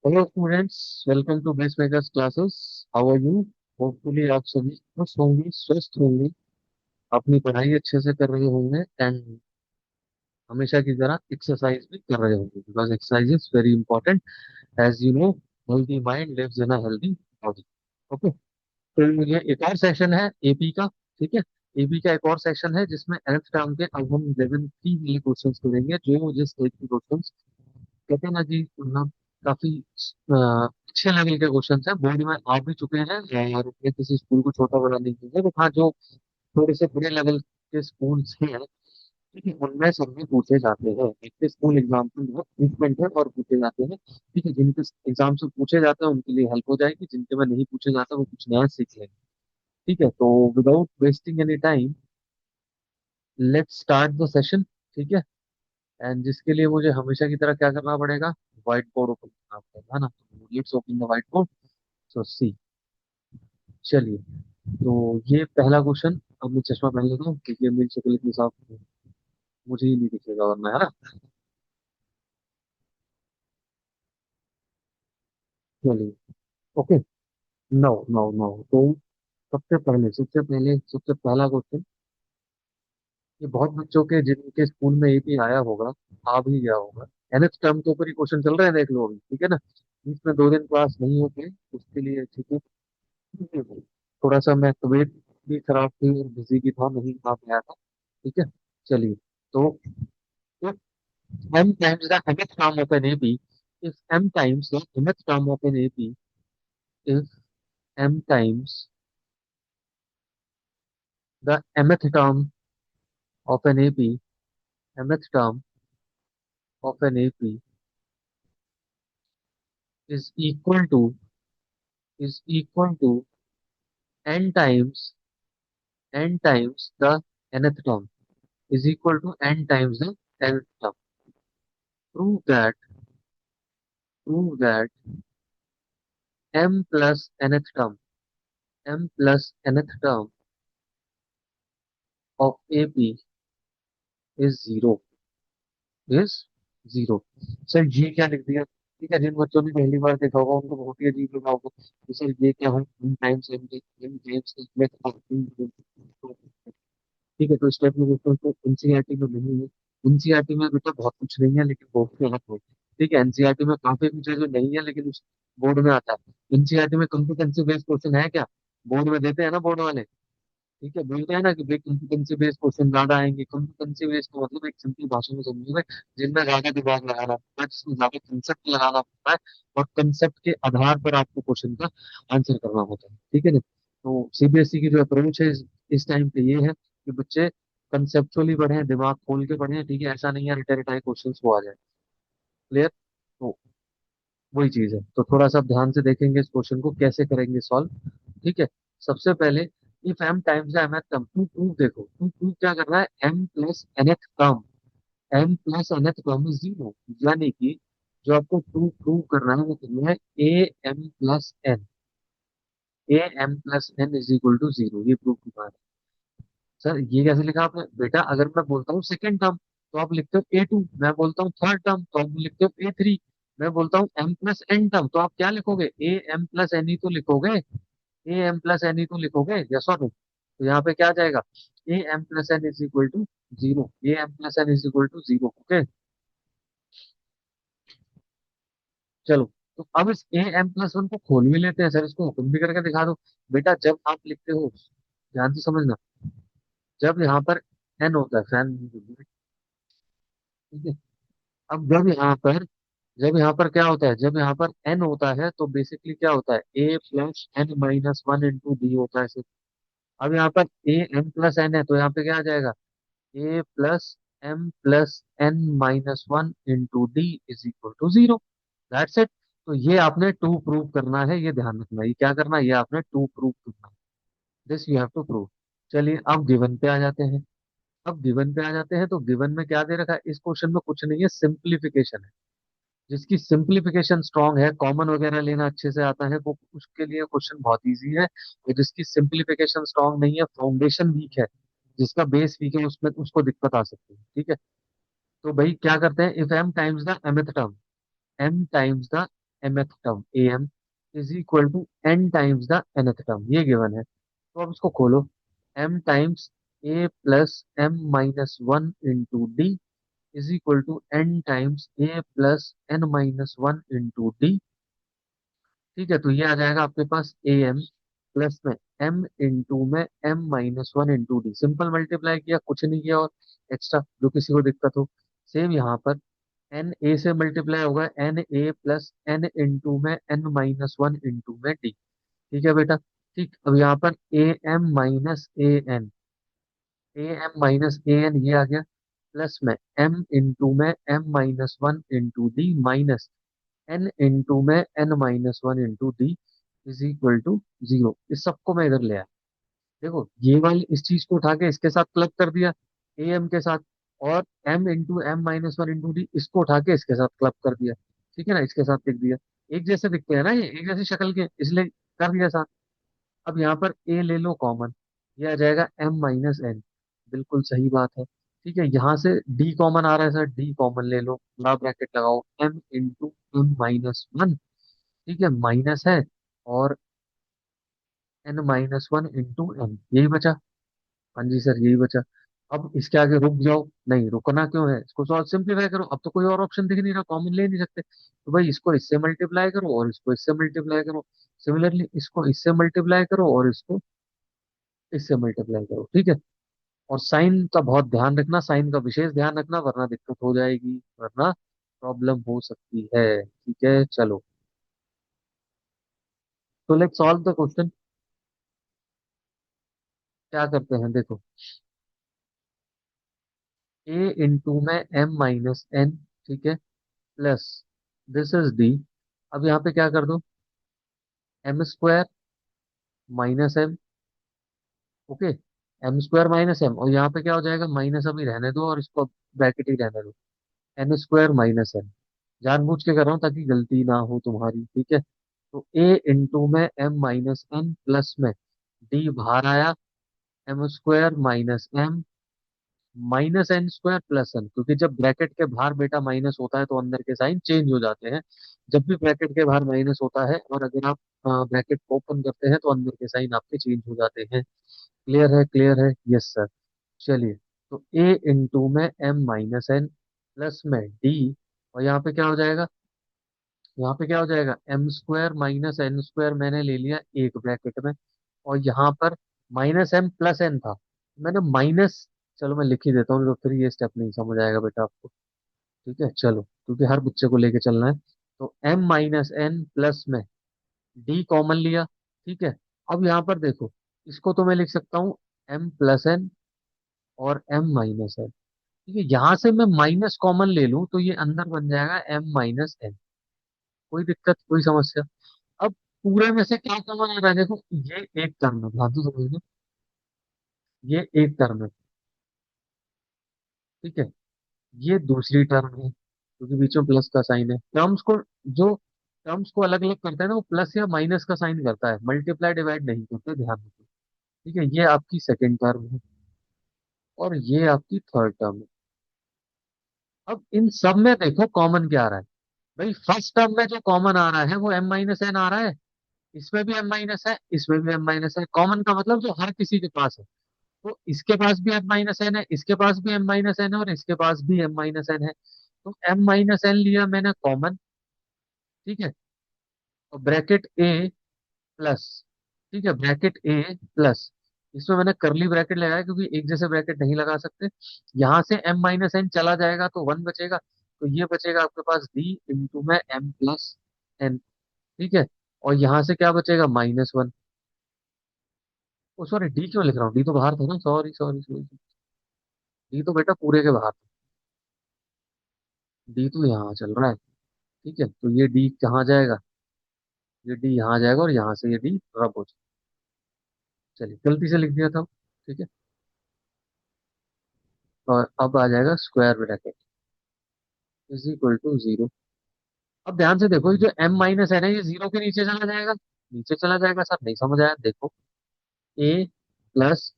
Hello students, welcome to Base Makers classes. How are you? Hopefully आप सभी खुश होंगे, स्वस्थ होंगे, अपनी पढ़ाई अच्छे से कर रहे होंगे एंड हमेशा की तरह एक्सरसाइज भी कर रहे होंगे, because exercise is very important. As you know, healthy mind lives in a healthy body. Okay, तो ये एक और सेशन है एपी का। ठीक है, एपी का एक और सेशन है जिसमें nth टर्म के अब हम लेवल 3 वाले क्वेश्चन करेंगे, जो जिस टाइप के क्वेश्चन कहते हैं ना कि मतलब काफी अच्छे लेवल के क्वेश्चन है, बोर्ड में आ भी चुके हैं। और ये किसी स्कूल को छोटा बड़ा नहीं किया, तो हाँ, जो थोड़े से बुरे लेवल के स्कूल्स हैं, ठीक है, उनमें से भी पूछे जाते हैं। एक स्कूल एग्जाम में बहुत फ्रीक्वेंट है और पूछे जाते हैं। ठीक है, जिनके एग्जाम से पूछे जाते हैं उनके लिए हेल्प हो जाएगी, जिनके में नहीं पूछे जाते वो कुछ नया सीख लेंगे। ठीक है, तो without wasting any time, let's start the session. ठीक है, एंड जिसके लिए मुझे हमेशा की तरह क्या करना पड़ेगा, व्हाइट बोर्ड ओपन करना पड़ेगा, है ना? Let's open the white board. So see, चलिए, तो ये पहला क्वेश्चन। अब मैं चश्मा पहन लेता हूँ क्योंकि मेरी शक्ल इतनी साफ मुझे ही नहीं दिखेगा वरना, है ना? चलिए, ओके। नो नो नो, तो सबसे पहला क्वेश्चन, ये बहुत बच्चों के जिनके स्कूल में एपी आया होगा, आ भी गया होगा। एनएच टर्म के ऊपर ही क्वेश्चन चल रहे हैं, देख लो अभी। ठीक है ना, इसमें 2 दिन क्लास नहीं होते उसके लिए। ठीक है, थोड़ा सा मैं तबीयत भी खराब थी और बिजी भी था, नहीं आ पाया था। ठीक है, चलिए, तो m times the mth term of an AP, if m times the mth term of an AP, if m times the mth term of an AP, mth term of an AP is equal to n times the nth term, is equal to n times the nth term. Prove that prove that m plus nth term, m plus nth term of AP is is zero. Sir ये क्या लिख दिया? ठीक है, जिन बच्चों ने पहली बार देखा होगा उनको बहुत ही अजीब लगा होगा कि सर ये क्या है, इन टाइम्स इन टाइम्स में। ठीक है, तो इस टाइप में क्वेश्चन तो एनसीईआरटी में नहीं है। एनसीईआरटी में बेटा बहुत कुछ नहीं है, लेकिन बहुत ही अलग है। ठीक है, एनसीईआरटी में काफी कुछ है जो नहीं है लेकिन उस बोर्ड में आता है। एनसीईआरटी में कॉम्पिटेंसी बेस्ड क्वेश्चन है क्या? बोर्ड में देते हैं ना बोर्ड वाले। ठीक है, बोलते हैं ना कि भाई कॉम्पिटेंसी बेस्ड क्वेश्चन ज्यादा आएंगे। कॉम्पिटेंसी बेस्ड का मतलब एक सिंपल भाषा में समझिए, जिनमें ज्यादा दिमाग लगाना पड़ता है, जिसमें ज्यादा कंसेप्ट लगाना पड़ता है, और कंसेप्ट के आधार पर आपको क्वेश्चन का आंसर करना होता है। ठीक है ना? तो सीबीएसई की जो अप्रोच है इस टाइम पे ये है कि बच्चे कंसेप्चुअली पढ़ें, दिमाग खोल के पढ़ें। ठीक है, ऐसा नहीं है रटे रटाए क्वेश्चन को आ जाए। क्लियर? तो वही चीज है, तो थोड़ा सा ध्यान से देखेंगे इस क्वेश्चन को कैसे करेंगे सॉल्व। ठीक है, सबसे पहले if m times the mth term, to prove, देखो टू प्रूव क्या करना है, m plus nth term, m plus nth term is zero. यानी कि जो आपको टू प्रूव करना है वो करना है a m plus n, a m plus n is equal to zero. ये प्रूव करना है। सर ये कैसे लिखा आपने? बेटा अगर मैं बोलता हूँ सेकेंड टर्म तो आप लिखते हो a2, मैं बोलता हूँ थर्ड टर्म तो आप लिखते हो a3, मैं बोलता हूँ m प्लस n टर्म तो आप क्या लिखोगे? a m प्लस n ही तो लिखोगे। ए एम प्लस एन ही तो लिखोगे, यस और नो? तो यहाँ पे क्या आ जाएगा? A M plus N is equal to zero, A M plus N is equal to zero. Okay, चलो, तो अब इस ए एम प्लस वन को खोल भी लेते हैं। सर इसको ओपन भी करके दिखा दो। बेटा जब आप लिखते हो, ध्यान से समझना, जब यहाँ पर एन होता है, फैन, ठीक है, अब जब यहाँ पर क्या होता है, जब यहाँ पर एन होता है तो बेसिकली क्या होता है, A plus N minus one into D होता है। अब यहाँ पर ए एम प्लस एन है तो यहाँ पे क्या आ जाएगा, A plus M plus N minus one into D is equal to zero. That's it. तो ये आपने टू प्रूव करना है, ये ध्यान रखना। ये क्या करना है? ये आपने टू प्रूव करना है। This you have to prove. चलिए, अब गिवन पे आ जाते हैं। अब गिवन पे आ जाते हैं तो गिवन में क्या दे रखा है? इस क्वेश्चन में कुछ नहीं है, सिंप्लीफिकेशन है। जिसकी सिंप्लीफिकेशन स्ट्रांग है, कॉमन वगैरह लेना अच्छे से आता है, वो उसके लिए क्वेश्चन बहुत इजी है। और जिसकी सिंप्लीफिकेशन स्ट्रांग नहीं है, फाउंडेशन वीक है, जिसका बेस वीक है, उसमें उसको दिक्कत आ सकती है। ठीक है, तो भाई क्या करते हैं, if m times the mth term, m times the mth term A M is equal to n times the nth term, ये गिवन है। तो अब इसको खोलो, m times a plus m minus one into D is equal to n times a plus n minus one into D. ठीक है, तो ये आ जाएगा आपके पास ए एम प्लस में m इंटू में m minus one into D, simple multiply किया, कुछ नहीं किया और एक्स्ट्रा जो किसी को दिक्कत हो। सेम यहाँ पर एन ए से मल्टीप्लाई होगा N A plus N into में एन माइनस वन इंटू में डी। ठीक है बेटा। ठीक, अब यहाँ पर A M minus A N, A M minus A N ये आ गया, प्लस में एम इंटू में M minus one into D minus N into में N minus one into D is equal to zero. इस सबको मैं इधर ले आया। देखो ये वाली इस चीज को उठा के इसके साथ क्लब कर दिया, ए एम के साथ, और M into M minus one into D इसको उठा के इसके साथ क्लब कर दिया। ठीक है ना, इसके साथ लिख दिया। एक जैसे दिखते हैं ना, ये एक जैसी शक्ल के, इसलिए कर दिया साथ। अब यहाँ पर ए ले लो कॉमन, ये आ जाएगा एम माइनस एन, बिल्कुल सही बात है। ठीक है, यहाँ से डी कॉमन आ रहा है सर, डी कॉमन ले लो, बड़ा ब्रैकेट लगाओ, M into M minus one. ठीक है, माइनस है, और N minus one into N, यही बचा। हाँ जी सर, यही बचा। अब इसके आगे रुक जाओ, नहीं रुकना क्यों है, इसको सॉल्व सिंप्लीफाई करो, अब तो कोई और ऑप्शन दिख नहीं रहा, कॉमन ले नहीं सकते, तो भाई इसको इससे मल्टीप्लाई करो और इसको इससे मल्टीप्लाई करो, सिमिलरली इसको इससे मल्टीप्लाई करो और इसको इससे मल्टीप्लाई करो। ठीक है, और साइन का बहुत ध्यान रखना, साइन का विशेष ध्यान रखना, वरना दिक्कत हो जाएगी, वरना प्रॉब्लम हो सकती है। ठीक है चलो, तो लेट्स सॉल्व द क्वेश्चन। क्या करते हैं देखो, ए इंटू में एम माइनस एन, ठीक है, प्लस दिस इज डी। अब यहाँ पे क्या कर दो, M square minus M, okay, M square minus M, और यहाँ पे क्या हो जाएगा, माइनस अभी रहने दो और इसको ब्रैकेट ही रहने दो, एन स्क्वायर माइनस एम, जानबूझ के कर रहा हूँ ताकि गलती ना हो तुम्हारी। ठीक है, तो ए इंटू में एम माइनस एन प्लस में डी बाहर आया, M square minus M minus N square plus N, क्योंकि जब ब्रैकेट के बाहर बेटा माइनस होता है तो अंदर के साइन चेंज हो जाते हैं। जब भी ब्रैकेट के बाहर माइनस होता है और अगर आप ब्रैकेट को ओपन करते हैं तो अंदर के साइन आपके चेंज हो जाते हैं। क्लियर है, क्लियर है, यस सर। चलिए, तो ए इंटू में एम माइनस एन प्लस में डी, और यहाँ पे क्या हो जाएगा, यहाँ पे क्या हो जाएगा, M square minus N square मैंने ले लिया एक ब्रैकेट में, और यहाँ पर माइनस एम प्लस एन था, मैंने माइनस, चलो मैं लिख ही देता हूँ तो फिर ये स्टेप नहीं समझ आएगा बेटा आपको। ठीक है चलो, क्योंकि हर बच्चे को लेके चलना है। तो एम माइनस एन प्लस में डी कॉमन लिया। ठीक है, अब यहाँ पर देखो, इसको तो मैं लिख सकता हूँ एम प्लस एन और एम माइनस एन। ठीक है, यहाँ से मैं माइनस कॉमन ले लूँ तो ये अंदर बन जाएगा एम माइनस एन, कोई दिक्कत कोई समस्या। अब पूरे में से क्या कॉमन आ रहा है, देखो ये एक टर्म है, ध्यान से समझना, ये एक टर्म है। ठीक है, ये दूसरी टर्म है क्योंकि बीच में प्लस का साइन है। जो टर्म्स को अलग अलग करता है ना, वो प्लस या माइनस का साइन करता है, मल्टीप्लाई डिवाइड नहीं करते, ध्यान रखो। ठीक है, ये आपकी सेकेंड टर्म है और ये आपकी थर्ड टर्म है। अब इन सब में देखो कॉमन क्या आ रहा है, भाई फर्स्ट टर्म में जो कॉमन आ रहा है वो एम माइनस एन आ रहा है, इसमें भी एम माइनस है, इसमें भी एम माइनस है, कॉमन का मतलब जो हर किसी के पास है। तो इसके पास भी एम माइनस एन है, इसके पास भी एम माइनस एन है, और इसके पास भी एम माइनस एन है। तो एम माइनस एन लिया मैंने कॉमन। ठीक है, और ब्रैकेट ए प्लस, ठीक है, ब्रैकेट ए प्लस, इसमें मैंने करली ब्रैकेट लगाया क्योंकि एक जैसे ब्रैकेट नहीं लगा सकते। यहाँ से m माइनस एन चला जाएगा तो वन बचेगा, तो ये बचेगा आपके पास d इंटू में m प्लस एन। ठीक है, और यहाँ से क्या बचेगा, माइनस वन। ओ सॉरी, डी क्यों लिख रहा हूँ, डी तो बाहर था ना, सॉरी सॉरी सॉरी, डी तो बेटा पूरे के बाहर था, डी तो यहाँ चल रहा है। ठीक है, तो ये डी कहाँ जाएगा, ये डी यहाँ जाएगा और यहाँ से ये डी रब हो जाएगा। चलिए, गलती से लिख दिया था। ठीक है, और अब आ जाएगा square bracket is equal to zero. अब ध्यान से देखो, ये जो m माइनस है ना, ये जीरो के नीचे चला जाएगा, नीचे चला जाएगा सर, नहीं समझ आया, देखो a प्लस,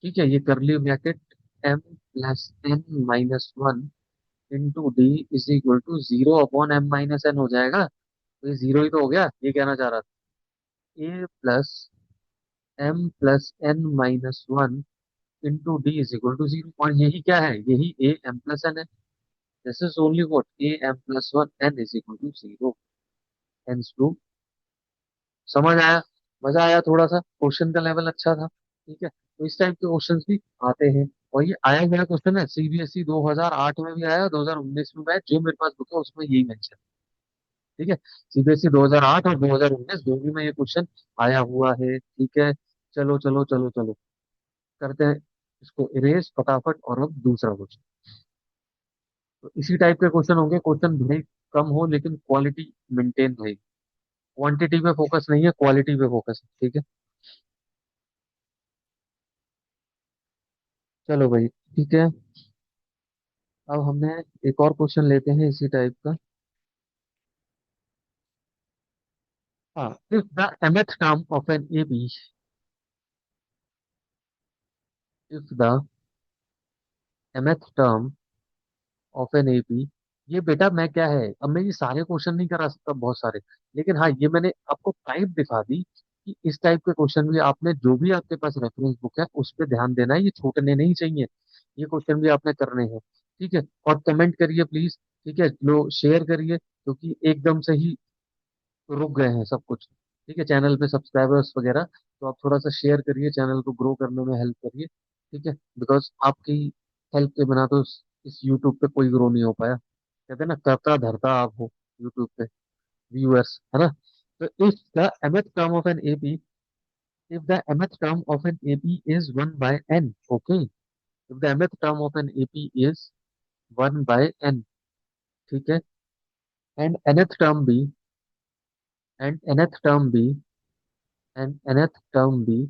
ठीक है, ये करली bracket m plus n minus one into D is equal to zero upon m minus N हो जाएगा। तो ये जीरो ही तो हो गया, ये कहना चाह रहा था। A plus M plus N minus one into D is equal to zero, और यही क्या है, यही ए एम प्लस एन है। This is only what A M plus one N is equal to zero. Hence two. समझ आया? मजा आया थोड़ा सा, क्वेश्चन का लेवल अच्छा था। ठीक है, तो इस टाइप के क्वेश्चंस भी आते हैं। और ये आया गया क्वेश्चन है, सीबीएसई 2008 में भी आया, 2019 में भी आया, जो मेरे पास बुक है उसमें यही मेंशन। ठीक है, सीबीएसई 2008 और 2019 दोनों में ये क्वेश्चन आया हुआ है। ठीक है, चलो चलो चलो चलो, करते हैं इसको इरेज फटाफट, और अब दूसरा क्वेश्चन। तो इसी टाइप के क्वेश्चन होंगे, क्वेश्चन भले कम हो लेकिन क्वालिटी मेंटेन रहेगी। क्वांटिटी पे फोकस नहीं है, क्वालिटी पे फोकस है। ठीक है, चलो भाई, ठीक है। अब हमने एक और क्वेश्चन लेते हैं इसी टाइप का। हाँ, if the mth term of an A B, if the mth term of an A B, ये बेटा मैं क्या है, अब मैं ये सारे क्वेश्चन नहीं करा सकता बहुत सारे, लेकिन हाँ ये मैंने आपको टाइप दिखा दी कि इस टाइप के क्वेश्चन भी आपने, जो भी आपके पास रेफरेंस बुक है उस पर ध्यान देना है, ये छूटने नहीं चाहिए। ये क्वेश्चन भी आपने करने हैं। ठीक है, और कमेंट करिए प्लीज। ठीक है, लो शेयर करिए, क्योंकि एकदम से ही रुक गए हैं सब कुछ। ठीक है, चैनल पे सब्सक्राइबर्स वगैरह, तो आप थोड़ा सा शेयर करिए, चैनल को ग्रो करने में हेल्प करिए। ठीक है, बिकॉज आपकी हेल्प के बिना तो इस यूट्यूब पे कोई ग्रो नहीं हो पाया। कहते हैं ना, करता धरता आप हो यूट्यूब पे, व्यूअर्स, है ना। तो if the mth term of an AP, if the mth term of an AP is 1 by n, okay, if the mth term of an AP is 1 by n, ठीक है, एंड nth टर्म भी, and nth term भी, and nth term भी,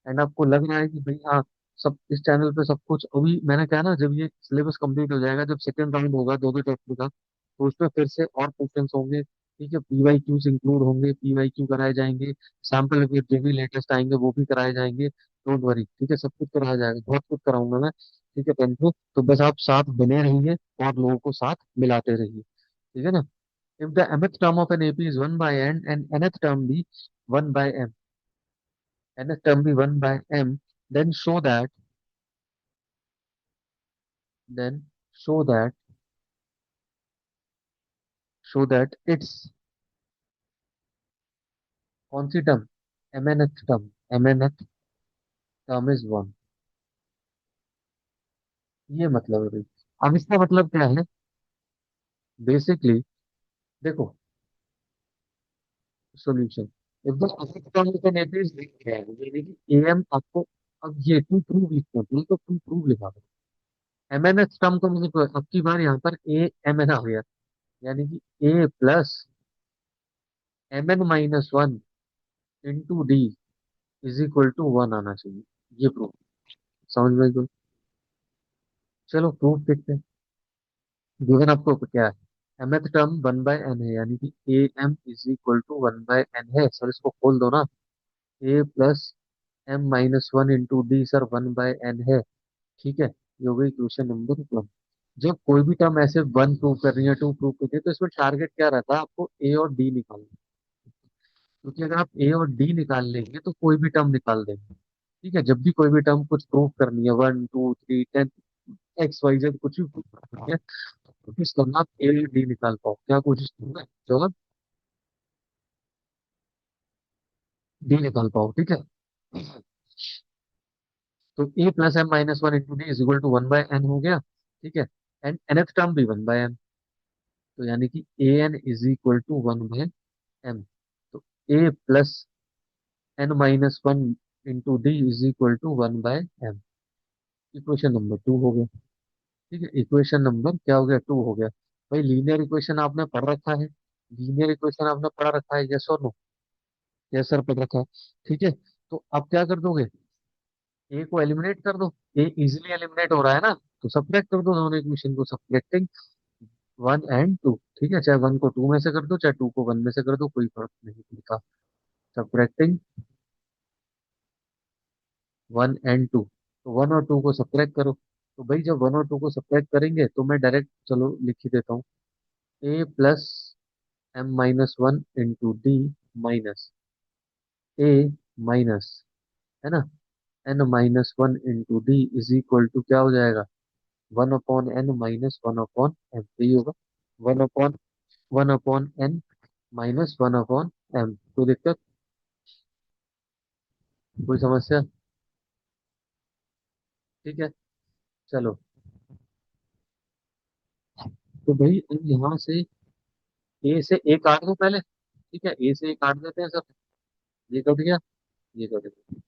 and आपको लग रहा है कि भाई हाँ, सब इस चैनल पे सब कुछ, अभी मैंने कहा ना, जब ये सिलेबस कंप्लीट हो जाएगा, जब सेकंड राउंड होगा दो दो टॉपिक का, तो उसमें फिर से और क्वेश्चंस होंगे। ठीक है, पीवाईक्यूज इंक्लूड होंगे, पीवाईक्यू कराए जाएंगे, सैम्पल फिर जो भी लेटेस्ट आएंगे वो भी कराए जाएंगे, डोंट वरी। ठीक है, सब कुछ कराया जाएगा, बहुत कुछ कराऊंगा मैं। ठीक है टेंथ में, तो बस आप साथ बने रहिए और लोगों को साथ मिलाते रहिए। ठीक है ना। If the mth term of an AP is 1 by n and nth term be 1 by m, nth term be 1 by m, then then show that that it's कौन सी term, mnth term, mnth term is 1। ये मतलब है भाई। अब इसका मतलब क्या है, बेसिकली देखो, solution, if the mth term of an AP is है, यानी कि am आपको, अब ये टू प्रूव लिखते हैं, तो टू प्रूव लिखा दो। mnth टर्म को मतलब अब की बार यहाँ पर a mn आ गया, यानी कि a plus mn minus one into D is equal to one आना चाहिए। ये प्रूफ, समझ में कोई? चलो प्रूफ देखते हैं। गिवन आपको क्या है, mth term one by N है, यानी कि A M is equal to one by N है सर, इसको खोल दो ना। A plus M minus one into D sir, one by N है। ठीक है, ये हो गई क्वेश्चन नंबर वन। जब कोई भी टर्म ऐसे वन प्रूव कर रही है, टू प्रूव कर रही है, तो इसमें टारगेट क्या रहता है, आपको ए और डी निकालना। क्योंकि अगर आप ए और डी निकाल लेंगे तो कोई भी टर्म निकाल देंगे। ठीक है, जब भी कोई भी टर्म कुछ प्रूव करनी है, one two three ten, X Y Z कुछ भी prove करनी है, तो कोशिश करना आप ए डी निकाल पाओ, क्या कोशिश करना है, जवाब डी निकाल पाओ। ठीक है, तो A plus M minus one into D is equal to one by N हो गया। ठीक है, एंड nth टर्म भी वन बाय एन, तो यानी कि A N is equal to one by M. तो A plus N minus one into D is equal to one by M. Equation number two हो गया। ठीक है, इक्वेशन नंबर क्या हो गया, टू हो गया। भाई लीनियर इक्वेशन आपने पढ़ रखा है, लीनियर इक्वेशन आपने पढ़ा रखा है, यस और नो? यस सर, पढ़ रखा है। ठीक है, तो आप क्या कर दोगे, ए को एलिमिनेट कर दो। ए इजिली एलिमिनेट हो रहा है ना, तो सब्ट्रैक्ट कर दो दोनों इक्वेशन को, सब्ट्रैक्टिंग वन एंड टू। ठीक है, चाहे वन को टू में से कर दो, चाहे टू को वन में से कर दो, कोई फर्क नहीं पड़ता। सब्ट्रैक्टिंग वन एंड टू, तो वन और टू को सब्ट्रैक्ट करो। तो भाई जब वन और टू को सब्ट्रैक्ट करेंगे तो मैं डायरेक्ट चलो लिख ही देता हूँ, A plus m-1 into D minus A minus, है ना, n-1 into D is equal to क्या हो जाएगा, 1/n-1/m, यही होगा। 1/1/n-1/m। कोई दिक्कत, कोई समस्या? ठीक है, चलो। तो भाई अब यहाँ से ए से ए काट दो पहले, ठीक है, ए से ए काट देते हैं सब। ये कट गया, ये कट गया,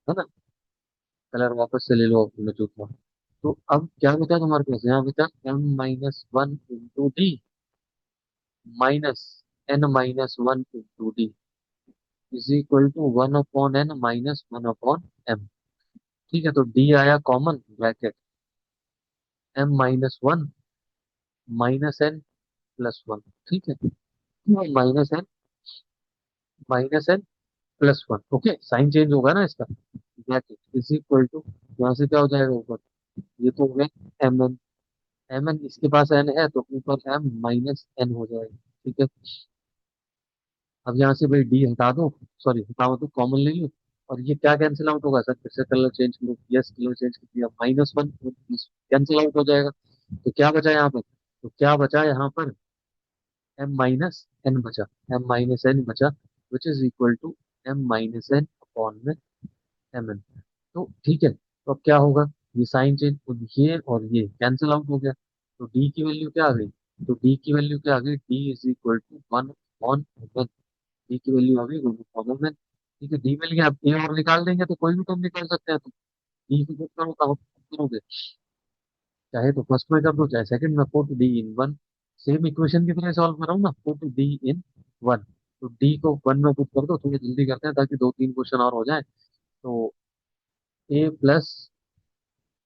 है ना। कलर वापस से ले लो अपने चूक में। तो अब क्या बचा तुम्हारे पास, यहाँ बचा m-1 into D minus n-1 into D is equal to 1/n-1/m। ठीक है, तो डी आया common, bracket m-1 minus N plus one, ठीक है, minus N plus one, okay, sign change होगा ना इसका, ब्रैकेट इज इक्वल टू, यहाँ से क्या हो जाएगा ऊपर, ये तो हो गया एम एन, एम एन इसके पास एन है तो ऊपर एम माइनस एन हो जाएगा, ठीक है। अब यहाँ से भाई डी हटा दो, सॉरी हटाओ तो कॉमन ले लो, और ये क्या कैंसिल आउट होगा सर, फिर से कलर चेंज करो, यस कलर चेंज कर दिया, -1 कैंसिल आउट हो जाएगा। तो क्या बचा यहाँ पर, तो क्या बचा यहाँ पर, एम माइनस एन बचा, एम माइनस एन बचा, which is equal to M minus N upon में एम एन। तो ठीक है, तो अब क्या होगा, ये साइन चेंज, तो ये और ये कैंसिल आउट हो गया, तो डी की वैल्यू क्या आ गई, तो डी की वैल्यू क्या आ गई, D is equal to 1 upon, D की वैल्यू आ गई 1/n। ठीक है, डी मिल गया, अब ए और निकाल देंगे तो कोई भी टर्म निकाल सकते हैं, तो डी को पुट करो, कहाँ पुट करोगे, चाहे तो फर्स्ट में कर दो चाहे सेकंड में, put D in one, same equation की तरह सॉल्व कराऊं ना, पुट डी इन वन, तो डी को वन में पुट कर दो, थोड़ी जल्दी करते हैं ताकि दो तीन क्वेश्चन और हो जाए। तो ए प्लस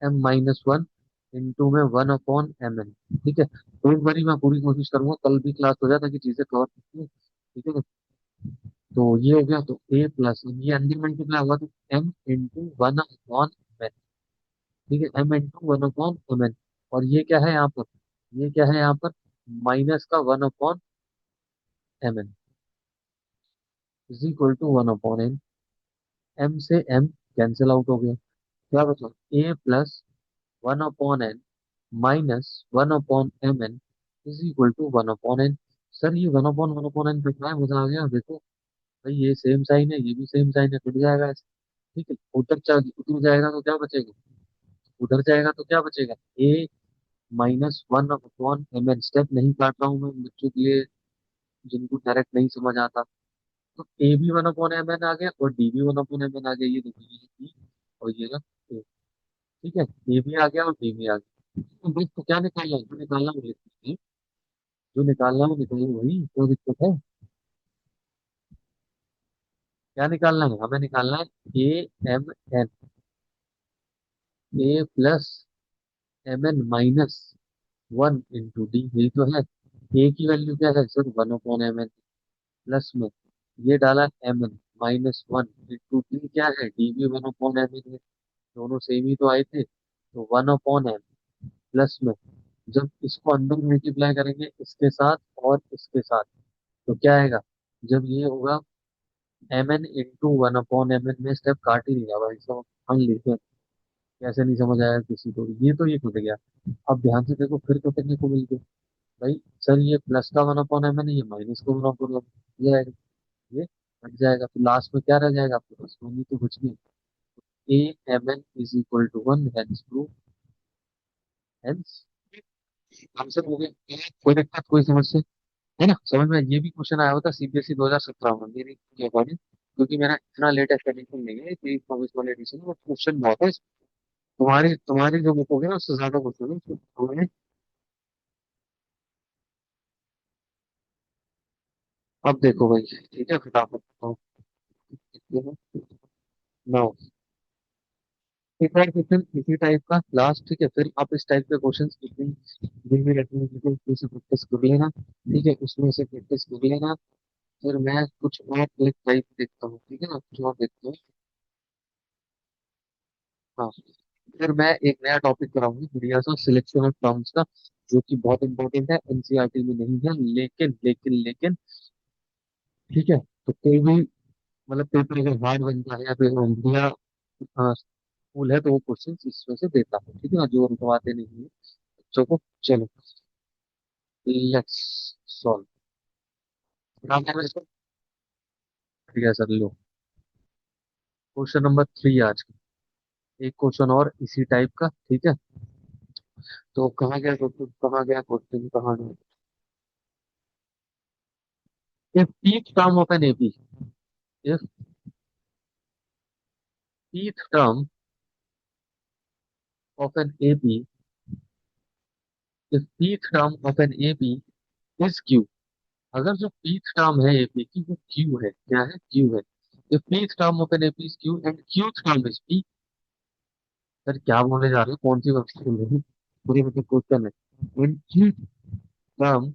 m-1 इंटू में 1/m n, ठीक है, तो एक बारी मैं पूरी कोशिश करूंगा, कल भी क्लास हो जाए ताकि चीजें कवर हो, ठीक है। तो ये हो गया, तो ए प्लस ये अंदर मल्टीप्लाई हुआ तो m इंटू 1/m, ठीक है, m इंटू 1/m। और ये क्या है यहाँ पर, ये क्या है यहाँ पर, माइनस का 1/m is equal to 1/n, m से m कैंसिल आउट हो गया, क्या बचा, a plus 1/n minus 1/mn is equal to 1/n। Sir ये 1/1/n पे क्या है, मजा आ गया, देखो भाई ये सेम साइन है, ये भी सेम साइन है, कट जाएगा ऐसे, ठीक है, उधर जाएगा तो क्या बचेगा, उधर जाएगा तो क्या बचेगा, a -1/mn, स्टेप नहीं काट रहा हूँ मैं बच्चों के लिए जिनको डायरेक्ट नहीं समझ आता। तो ए भी 1/mn आ गया और डी भी 1/mn आ गया, ये देखो ये D और ये रहा A, ठीक है, ए भी आ गया और डी भी आ गया। तो बस तो क्या निकालना है, जो निकालना है वो लिख दीजिए। जो निकालना है वो निकालिए, वही कोई दिक्कत है, क्या निकालना है, हमें निकालना है A M N, A plus M N minus 1 into D, यही तो है। ए की वैल्यू क्या है सर, 1/m n, प्लस में ये डाला एम एन -1 इंटू डी, क्या है डी भी 1/m n है, दोनों सेम ही तो आए थे, तो 1/m प्लस में जब इसको अंदर मल्टीप्लाई करेंगे इसके साथ और इसके साथ, तो क्या आएगा, जब ये होगा M N into 1/m n में स्टेप काट ही लिया भाई साहब, मान लीजिए, कैसे नहीं समझ आया किसी को, ये तो ये कट गया। अब ध्यान से देखो फिर कटने को मिल गया, भाई सर ये प्लस का 1/m है, ये माइनस का 1/m, ये आएगा, ये कट जाएगा, तो लास्ट में क्या रह जाएगा आपके पास, नहीं तो कुछ नहीं, A M N is equal to one, hence prove, hence answer हो गया। कोई दिक्कत, कोई समस्या है ना, समझ में, ये भी क्वेश्चन आया होता सीबीएसई 2017 में मेरी अकॉर्डिंग, क्योंकि मेरा इतना लेटेस्ट एडिशन नहीं है, 23-24 वाला एडिशन है, क्वेश्चन बहुत है। तुम्हारी तुम्हारी जो बुक होगी ना उससे ज्यादा क्वेश्चन है उसमें। अब देखो भाई, ठीक है, फटाफट बताओ, नौ, एक और क्वेश्चन इसी टाइप का लास्ट, ठीक है, फिर आप इस टाइप के क्वेश्चन इतनी धीमी रखने की उसमें से प्रैक्टिस कर लेना, ठीक है, उसमें से प्रैक्टिस कर लेना। फिर मैं कुछ और एक टाइप देखता हूँ, ठीक है ना, कुछ और देखता हूँ। हाँ, फिर मैं एक नया टॉपिक कराऊंगी बढ़िया सा, सिलेक्शन ऑफ टर्म्स का, जो कि बहुत इंपॉर्टेंट है, एनसीईआरटी में नहीं है, लेकिन ठीक है। तो कोई भी मतलब पेपर अगर हार्ड बनता है या फिर बढ़िया स्कूल है तो वो क्वेश्चन इसमें से देता है, ठीक है ना, जो रुकवाते नहीं है बच्चों को। चलो, लेट्स सॉल्व। ठीक है सर, लो क्वेश्चन नंबर 3 आज का। एक क्वेश्चन और इसी टाइप का, ठीक है। तो कहाँ गया क्वेश्चन, कहाँ गया क्वेश्चन, कहाँ गया? if each term of an AP if each term of an AP if each term of an AP is Q, अगर जो pth टर्म है एपी की वो Q है, क्या है, Q है। if pth term of an AP is Q and qth term is P, sir क्या बोलने जा रहे हो, कौन सी वस्तु बोल रही है? पूरी मतलब क्वेश्चन है, when qth term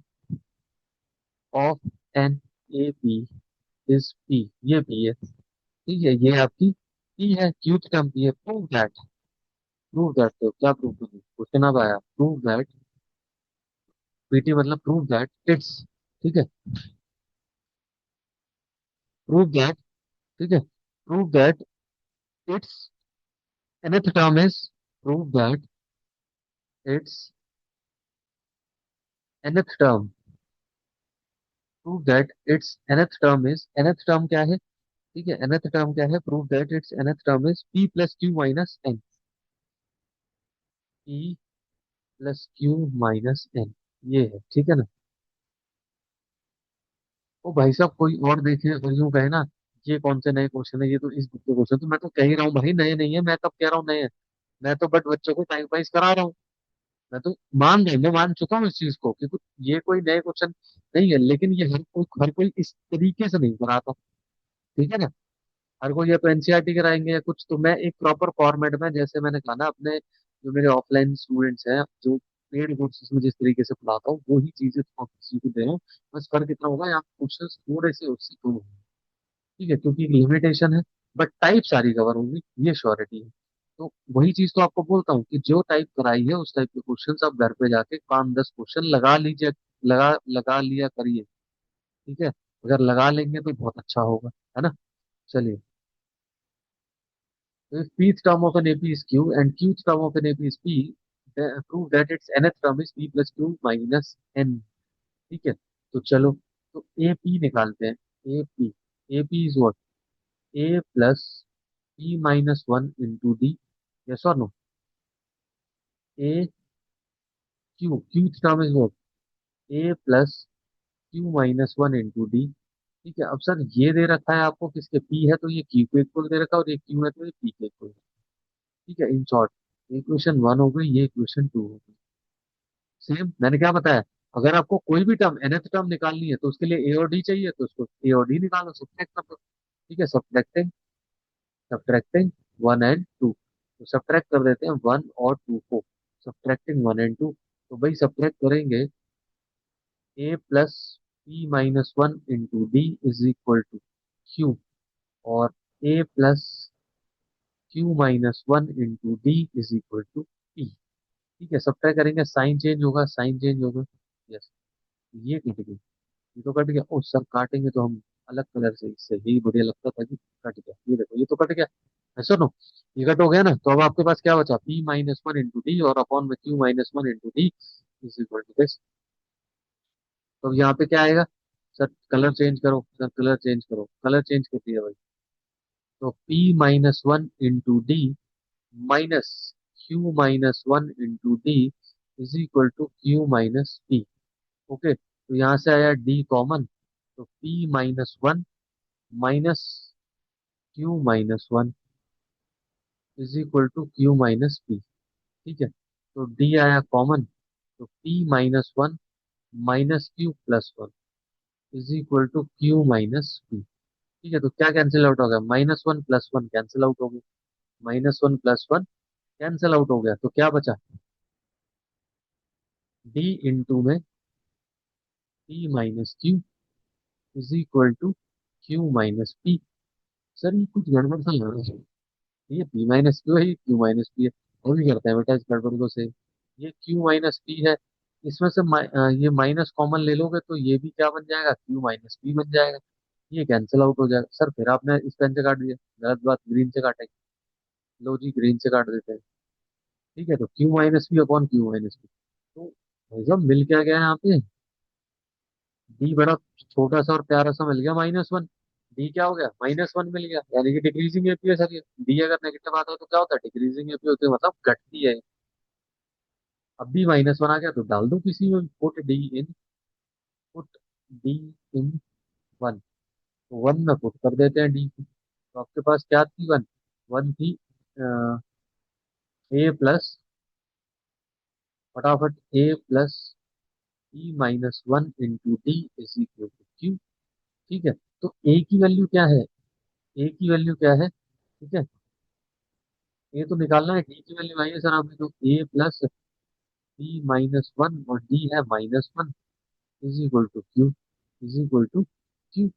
of an AP is P, ये P है, ठीक है, ये आपकी P है, qth term P है। प्रूव दैट तो क्या प्रूव करूँ, क्वेश्चन अब आया, प्रूव दैट, पीटी मतलब प्रूव दैट इट्स, ठीक है, प्रूव दैट, ठीक है, prove that it's nth term is, prove that it's nth term, prove that it's nth term is, nth term क्या है, ठीक है, nth term क्या है, prove that it's nth term is p plus Q minus N, p plus Q minus N, ये है, ठीक है ना। ओ भाई साहब, कोई और देखे और यूं कहे ना ये कौन से नए क्वेश्चन है, ये तो इस बुक के क्वेश्चन, तो मैं तो कह ही रहा हूँ भाई नए नहीं है, मैं कब कह रहा हूँ नए हैं। मैं तो बट बच्चों को टाइम पास करा रहा हूँ। मैं तो मैं मान चुका हूँ इस चीज को कि कुछ ये कोई नए क्वेश्चन नहीं है, लेकिन ये हर कोई इस तरीके से नहीं कराता, ठीक है ना। हर कोई या तो एनसीईआरटी कराएंगे या कुछ, तो मैं एक प्रॉपर फॉर्मेट में, जैसे मैंने कहा ना, अपने जो मेरे ऑफलाइन स्टूडेंट्स हैं जो पेड कोर्सेज में जिस तरीके से पढ़ाता हूँ, वो ही चीजें तो किसी को दे रहा हूँ। बस फर्क इतना होगा, यहाँ क्वेश्चन थोड़े से उससे कम होंगे, ठीक है, क्योंकि लिमिटेशन है, बट टाइप सारी कवर होंगी, ये श्योरिटी है। तो वही चीज तो आपको बोलता हूँ कि जो टाइप कराई है उस टाइप के क्वेश्चन आप घर पे जाके 5-10 क्वेश्चन लगा लीजिए, लगा लगा लिया करिए, ठीक है। अगर लगा लेंगे तो बहुत अच्छा होगा, है ना। चलिए, if pth term of an AP is Q and qth term of an AP is P, then prove that its nth term is P plus Q minus n, ठीक है। तो चलो, तो AP निकालते हैं, AP, AP is what, A plus P minus 1 into D, yes or no, A, Q, qth term is what, A plus Q minus 1 into D, ठीक है। अब सर ये दे रखा है आपको किसके, P है तो ये Q को इक्वल दे रखा है, और ये Q है तो ये P के इक्वल, ठीक है। इन शॉर्ट, इक्वेशन 1 हो गई, ये इक्वेशन 2 हो गई। सेम मैंने क्या बताया, अगर आपको कोई भी टर्म nth टर्म निकालनी है तो उसके लिए ए और डी चाहिए, तो उसको ए और डी निकालो, सब्ट्रैक्ट कर दो, ठीक है। सब्ट्रैक्टिंग सब्ट्रैक्टिंग 1 and 2, तो सब्ट्रैक्ट कर देते हैं 1 और 2 को, सब्ट्रैक्टिंग 1 and 2, तो भाई सब्ट्रैक्ट करेंगे, A plus P minus 1 into D is equal to Q, और A plus Q minus 1 into D is equal to P, ठीक है। सब्ट्रैक्ट करेंगे, साइन चेंज होगा, साइन चेंज होगा, यस, ये कैटेगरी, ये तो कट गया। ओ सर काटेंगे तो हम अलग कलर से, इससे यही बढ़िया लगता था कि कट गया, ये देखो ये तो कट गया, ऐसा नो, ये कट हो गया ना, तो अब आपके पास क्या बचा, पी माइनस 1 इंटू डी और अपॉन में Q minus 1 into D is equal to this. तो अब यहाँ पे क्या आएगा, सर कलर चेंज करो, सर कलर चेंज करो, कलर चेंज कर दिया भाई। तो P minus 1 into D minus Q minus 1 into D is equal to Q minus P, okay. तो यहाँ से आया डी कॉमन, तो P minus 1 minus Q minus 1 is equal to Q minus P, ठीक है। तो डी आया कॉमन, तो P minus 1 minus Q plus 1 is equal to Q minus P, ठीक है। तो क्या कैंसिल आउट हो गया, -1 + 1 कैंसिल आउट हो गया, -1 + 1 कैंसिल आउट हो गया, तो क्या बचा, डी इंटू में P minus Q is equal to Q minus P. Sir ये कुछ गड़बड़ सा लग रहा है, ये पी माइनस क्यू है, ये क्यू माइनस पी है, वो भी करते हैं बेटा इस गड़बड़ को से, ये क्यू माइनस पी है, इसमें से ये माइनस कॉमन ले लोगे तो ये भी क्या बन जाएगा, क्यू माइनस पी बन जाएगा। ये कैंसिल आउट हो जाएगा सर, फिर आपने इस पेन से काट दिया, गलत बात, ग्रीन से काटेंगे। लो जी, ग्रीन से काट देते हैं। ठीक है, तो Q minus P upon Q minus P. तो भाई साहब मिल क्या गया यहाँ पे, डी बड़ा छोटा सा और प्यारा सा मिल गया -1। डी क्या हो गया, -1 मिल गया, यानी कि डिक्रीजिंग एपी है सर ये। डी अगर नेगेटिव आता है तो क्या होता है, डिक्रीजिंग एपी होती है, मतलब घटती है। अब भी -1 आ गया तो डाल दो किसी में, पुट डी इन 1। तो 1 में पुट कर देते हैं डी को। तो आपके पास क्या थी, 1, 1 थी ए प्लस, फटाफट A plus E -1 into D is equal to Q. ठीक है, तो ए की वैल्यू क्या है, ए की वैल्यू क्या है, ठीक है, ए तो निकालना है, डी की वैल्यू आई है सर आपने, तो ए प्लस बी -1 और डी है -1 is equal to Q, is equal to Q.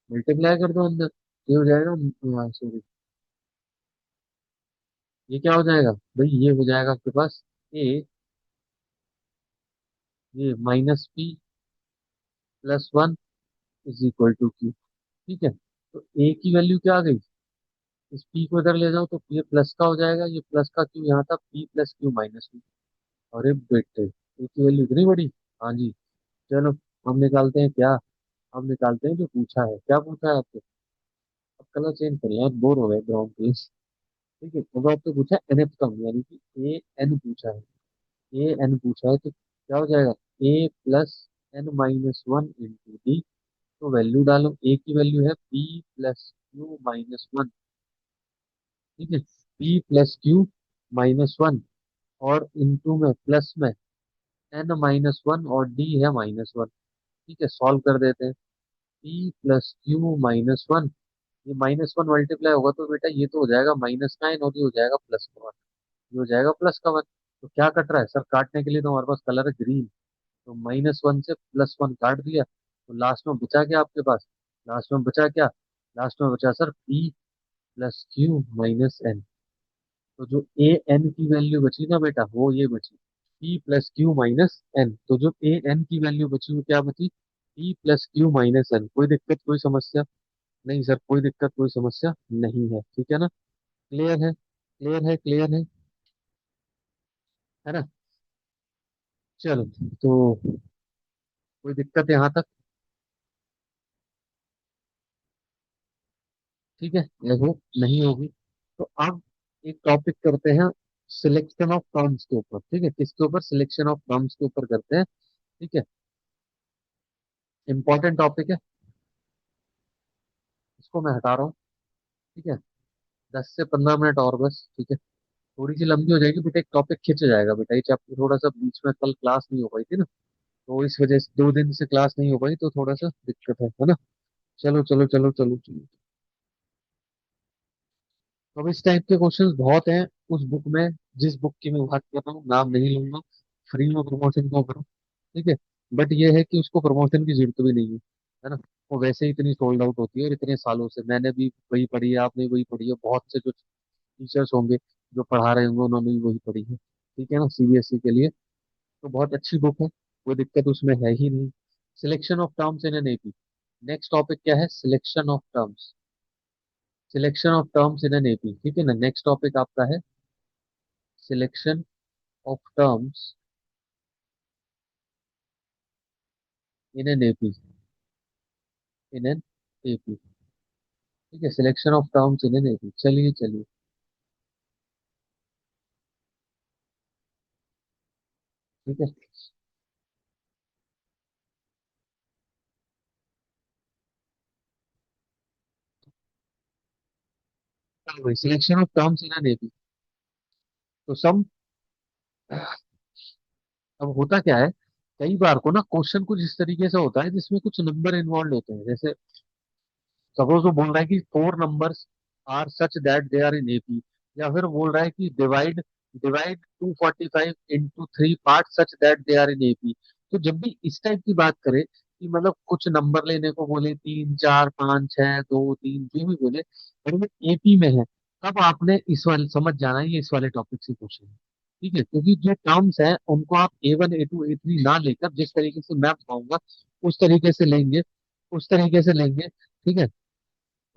Multiply कर दो अंदर, ये हो जाएगा, सॉरी, ये क्या हो जाएगा भाई, ये हो जाएगा आपके पास ए, ये -p+1 is equal to Q. ठीक है, तो ए की वैल्यू क्या आ गई, इस पी को इधर ले जाओ तो ये प्लस का हो जाएगा, ये प्लस का क्यू यहाँ था, P plus Q minus Q. अरे बेटे, ए की वैल्यू इतनी बड़ी। हाँ जी, चलो हम निकालते हैं क्या, हम निकालते हैं जो पूछा है, क्या पूछा है आपको। अब कलर चेंज कर लिया, बोर हो गए ब्राउन प्लीज। ठीक है, अब आपको पूछा है nth टर्म, यानी कि ए एन पूछा है, ए एन पूछा है, तो क्या हो जाएगा, A plus n-1 into D. तो वैल्यू डालो, ए की वैल्यू है पी प्लस क्यू -1। ठीक है, पी प्लस क्यू -1 और इंटू में प्लस में n-1 और डी है -1। ठीक है, सॉल्व कर देते हैं, पी प्लस क्यू -1, ये -1 मल्टीप्लाई होगा तो बेटा ये तो हो जाएगा -9 और ये हो जाएगा +1, ये हो जाएगा +1। तो क्या कट रहा है सर, काटने के लिए तो हमारे पास कलर है ग्रीन, तो -1 से +1 काट दिया, तो लास्ट में बचा क्या आपके पास, लास्ट में बचा क्या, लास्ट में बचा sir P plus Q -n। तो जो ए एन की वैल्यू बची ना बेटा, वो ये बची, पी प्लस क्यू -n। तो जो ए एन की वैल्यू बची वो क्या बची, पी प्लस क्यू -n। कोई दिक्कत कोई समस्या नहीं सर, कोई दिक्कत कोई समस्या नहीं है, ठीक है ना, क्लियर है, क्लियर है, क्लियर है ना। चलो, तो कोई दिक्कत यहाँ तक, ठीक है, देखो नहीं होगी। तो अब एक टॉपिक करते हैं सिलेक्शन ऑफ टर्म्स के ऊपर, ठीक है, किसके ऊपर, सिलेक्शन ऑफ टर्म्स के ऊपर करते हैं। ठीक है, इंपॉर्टेंट टॉपिक है, इसको मैं हटा रहा हूँ। ठीक है, 10 से 15 मिनट और बस, ठीक है, थोड़ी सी लंबी हो जाएगी बेटा, एक टॉपिक खिंच जाएगा बेटा, ये चैप्टर थोड़ा सा बीच में, कल क्लास नहीं हो पाई थी ना, तो इस वजह से 2 दिन से क्लास नहीं हो पाई, तो थोड़ा सा दिक्कत है ना। चलो चलो चलो चलो चलो। तो अब इस टाइप के क्वेश्चंस बहुत हैं उस बुक में, जिस बुक की मैं बात कर रहा हूँ, नाम नहीं लूंगा, फ्री में प्रमोशन को करो। ठीक है, बट ये है कि उसको प्रमोशन की जरूरत भी नहीं है ना, वो वैसे ही इतनी सोल्ड आउट होती है, और इतने सालों से मैंने भी वही पढ़ी है, आपने वही पढ़ी है, बहुत से जो टीचर्स होंगे जो पढ़ा रहे होंगे उन्होंने भी वही पढ़ी है, ठीक है ना, सीबीएसई के लिए। तो बहुत अच्छी बुक है, कोई दिक्कत उसमें है ही नहीं। Selection of terms in an AP, next topic क्या है, selection of terms, selection of terms in an AP, ठीक है ना, नेक्स्ट टॉपिक आपका है selection of terms in an AP, in an AP. ठीक है, selection of terms in an AP, चलिए चलिए। ठीक है, selection of terms in an AP. तो सम, अब होता क्या है, कई बार को ना क्वेश्चन कुछ इस तरीके से होता है जिसमें कुछ नंबर इन्वॉल्व होते हैं, जैसे सपोज वो बोल रहा है कि 4 numbers are such that they are in AP, या फिर बोल रहा है कि divide divide 245 into 3 part such that they are in AP. तो जब भी इस टाइप की बात करें कि मतलब कुछ नंबर लेने को बोले, 3 4 5 6 2 3 जो भी बोले, अगर वो एपी में है, तब आपने इस वाले समझ जाना है, ये इस वाले टॉपिक से क्वेश्चन है। ठीक है, क्योंकि जो टर्म्स है उनको आप A1 A2 A3 ना लेकर जिस तरीके से मैं बताऊंगा उस तरीके से लेंगे, उस तरीके से लेंगे, ठीक है,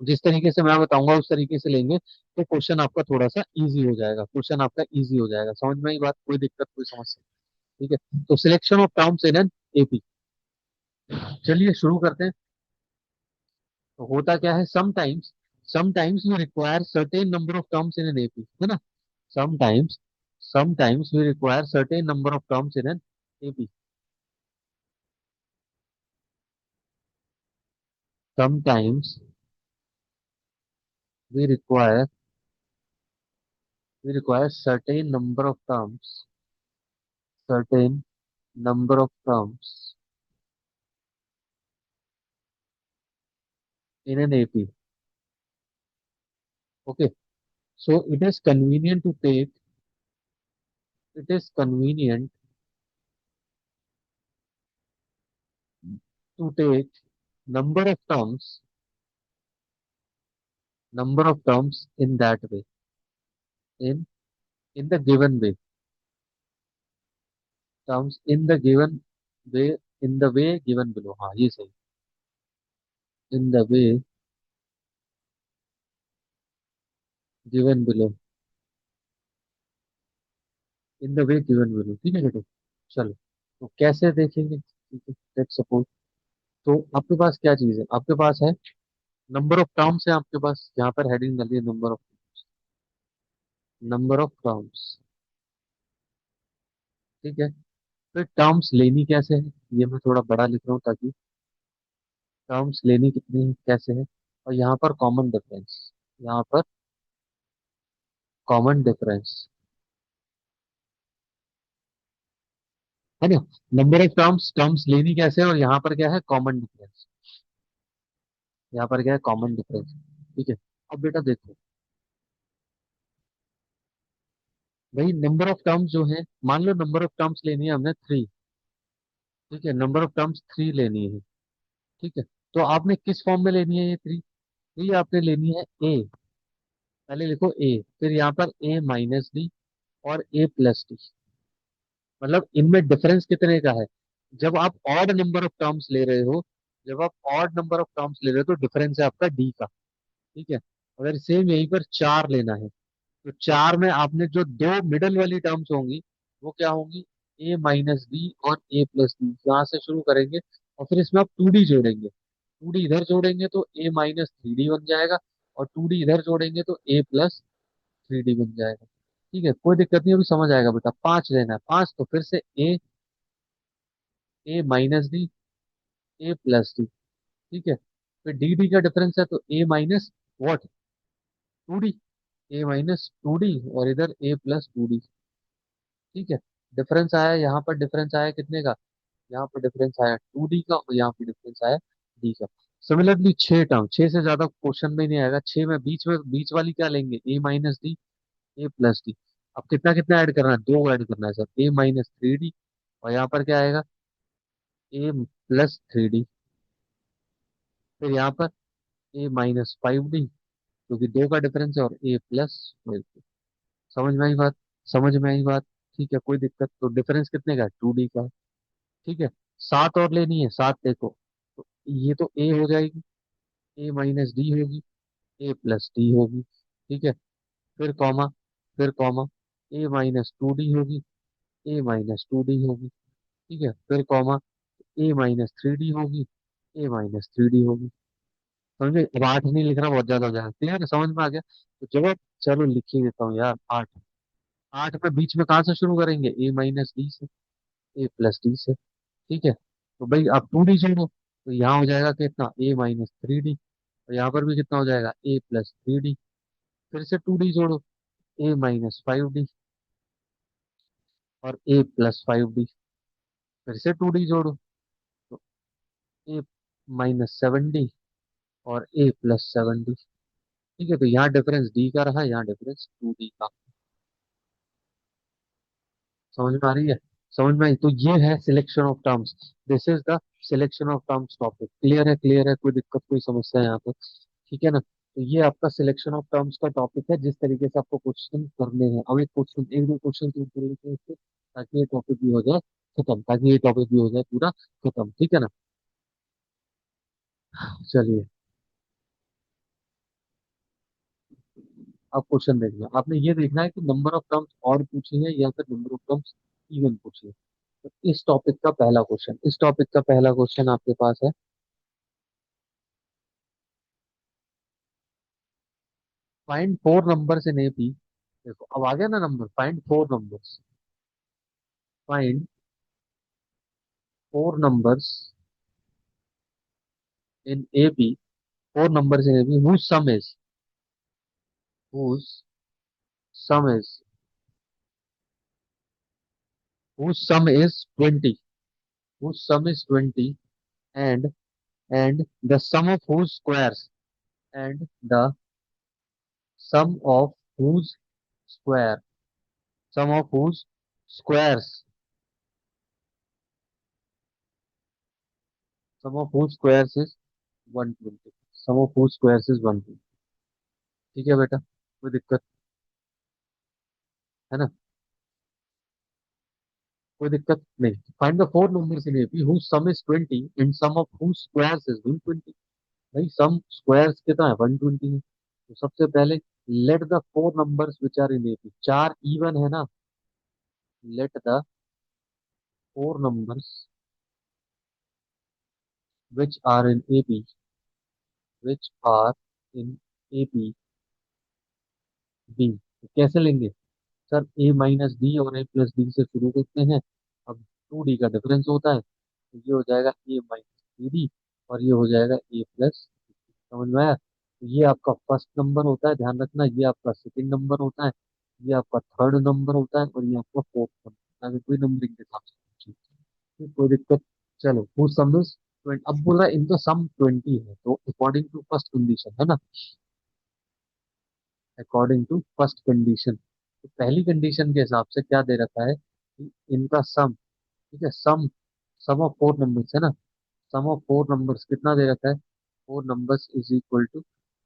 जिस तरीके से मैं बताऊंगा उस तरीके से लेंगे तो क्वेश्चन आपका थोड़ा सा इजी हो जाएगा, क्वेश्चन आपका इजी हो जाएगा। समझ में आई बात? कोई दिक्कत कोई समस्या? ठीक है, तो selection of terms in an AP, चलिए शुरू करते हैं। तो होता क्या है, sometimes we require certain number of terms in an AP, है ना? Sometimes sometimes we require certain number of terms in an AP. Sometimes we require certain number of terms, certain number of terms in an AP. Okay, so it is convenient to take number of terms, in that way, in in the given way, terms in the given way, in the way given below. हाँ ये सही, in the way given below, in the way given below, ठीक है बेटे? चलो, तो कैसे देखेंगे? ठीक है, लेट्स सपोज, तो आपके पास क्या चीज है, आपके पास है नंबर ऑफ टर्म्स है, आपके पास यहाँ पर हेडिंग डालिए नंबर ऑफ टर्म्स, ठीक है। फिर टर्म्स लेनी कैसे है, ये मैं थोड़ा बड़ा लिख रहा हूँ ताकि टर्म्स लेनी कितनी है कैसे है, और यहाँ पर कॉमन डिफरेंस, यहाँ पर कॉमन डिफरेंस, है ना? नंबर ऑफ टर्म्स, टर्म्स लेनी कैसे है, और यहाँ पर क्या है, कॉमन डिफरेंस, यहाँ पर क्या है, कॉमन डिफरेंस। ठीक है, अब बेटा देखो, भाई नंबर ऑफ टर्म्स जो है, मान लो नंबर ऑफ टर्म्स लेनी है हमने 3, ठीक है, नंबर ऑफ टर्म्स 3 लेनी है, ठीक है। तो आपने किस फॉर्म में लेनी है ये 3? ये आपने लेनी है ए, पहले लिखो ए, फिर यहाँ पर A-D और A+D, मतलब इनमें डिफरेंस कितने का है? जब आप ऑड नंबर ऑफ टर्म्स ले रहे हो, जब आप ऑड नंबर ऑफ टर्म्स ले रहे हो तो डिफरेंस है आपका डी का, ठीक है। अगर सेम यहीं पर 4 लेना है, तो 4 में आपने जो दो मिडल वाली टर्म्स होंगी वो क्या होंगी, A-D और A+D, यहाँ से शुरू करेंगे और फिर इसमें आप 2D जोड़ेंगे, 2D इधर जोड़ेंगे तो A-3D बन जाएगा, और 2D इधर जोड़ेंगे तो A+3D बन जाएगा। ठीक है, कोई दिक्कत नहीं, अभी समझ आएगा बेटा। 5 लेना है, 5 तो फिर से A-D A+D, ठीक है। फिर डी का डिफरेंस है तो A- टू डी, A-2D और इधर A+2D, ठीक है। डिफरेंस आया, यहाँ पर डिफरेंस आया कितने का, यहाँ पर डिफरेंस आया 2D का, और यहाँ पर डिफरेंस आया डी का। सिमिलरली 6 टर्म, 6 से ज्यादा क्वेश्चन में नहीं आएगा, 6 में बीच वाली क्या लेंगे, A-D A+D। अब कितना कितना ऐड करना है, 2 ऐड करना है सर, A-3D, और यहाँ पर क्या आएगा, A+3D, फिर यहाँ पर A-5D, क्योंकि 2 का डिफरेंस है, और A+5। समझ में आई बात? समझ में आई बात? ठीक है, कोई दिक्कत? तो डिफरेंस कितने का है, 2D का है, ठीक है। 7 और लेनी है, 7 देखो, तो ये तो A हो जाएगी, A-D होगी, A+D होगी, ठीक है। फिर कॉमा, A-2D होगी, A-2D होगी, ठीक है। फिर कॉमा, A-3D होगी, A-3D होगी। समझे? अब 8 नहीं लिखना, बहुत ज्यादा हो जाएगा, क्लियर है, समझ में आ गया? तो जवाब चलो लिख ही देता हूँ यार, 8। 8 में बीच में कहाँ से शुरू करेंगे, A-D से, A+D से, ठीक है। तो भाई आप 2D जोड़ो, तो यहाँ हो जाएगा कितना, A-3D, और यहाँ पर भी कितना हो जाएगा, A+3D। फिर से 2D जोड़ो, A-5D और A+5D। फिर से 2D जोड़ो, तो A-7D और A+7D, ठीक है। तो यहाँ डिफरेंस डी का रहा, यहाँ डिफरेंस 2D का। समझ में आ रही है? समझ में आई? तो ये है selection of terms, this is the selection of terms topic. Clear है? क्लियर है, कोई दिक्कत कोई समस्या है यहाँ पे? ठीक है ना? तो ये आपका सिलेक्शन ऑफ टर्म्स का टॉपिक है, जिस तरीके से आपको क्वेश्चन करने हैं। अब एक क्वेश्चन, एक दो क्वेश्चन चूज कर लेते हैं इससे, ताकि ये टॉपिक भी हो जाए खत्म, ताकि ये टॉपिक भी हो जाए पूरा खत्म, ठीक है ना। चलिए, अब क्वेश्चन देखना, आपने ये देखना है कि नंबर ऑफ टर्म्स और पूछे हैं या फिर नंबर ऑफ टर्म्स इवन पूछे हैं। तो इस टॉपिक का पहला क्वेश्चन, इस टॉपिक का पहला क्वेश्चन आपके पास है, find four numbers in AP. देखो अब आ गया ना number, find four numbers, find four numbers in AP, four numbers in AP whose sum is whose sum is 20, whose sum is 20, and the sum of whose squares, and the sum of whose square, sum of whose squares, sum of whose squares is 120, sum of whose squares is 120। ठीक है बेटा, कोई दिक्कत है ना, कोई दिक्कत नहीं। Find the four numbers in AP whose sum is 20 and sum of whose squares is 120। भाई सम स्क्वायर्स कितना है, 120 है। तो सबसे पहले let the four numbers which are in AP, चार इवन है ना, let the four numbers which are in AP, which are in AP be. कैसे लेंगे सर, ए माइनस बी और ए प्लस बी से शुरू करते हैं। अब टू डी का डिफरेंस होता है, तो ये हो जाएगा ए माइनस थ्री डी, और ये हो जाएगा ए प्लस। समझ में आया, तो ये आपका फर्स्ट नंबर होता है, ध्यान रखना, ये आपका सेकंड नंबर होता है, ये आपका थर्ड नंबर होता है, और ये आपका फोर्थ नंबर, अगर कोई नंबरिंग के हिसाब से पूछे, तो कोई दिक्कत। चलो हु सम इज 20, अब बोल रहा है इनका सम 20 है, तो अकॉर्डिंग टू फर्स्ट कंडीशन है ना, अकॉर्डिंग टू फर्स्ट कंडीशन, तो पहली कंडीशन के हिसाब से क्या दे रखा है कि इनका सम, ठीक है, सम, सम ऑफ फोर नंबर्स है ना, सम ऑफ फोर नंबर्स कितना दे रखा है, four numbers is equal to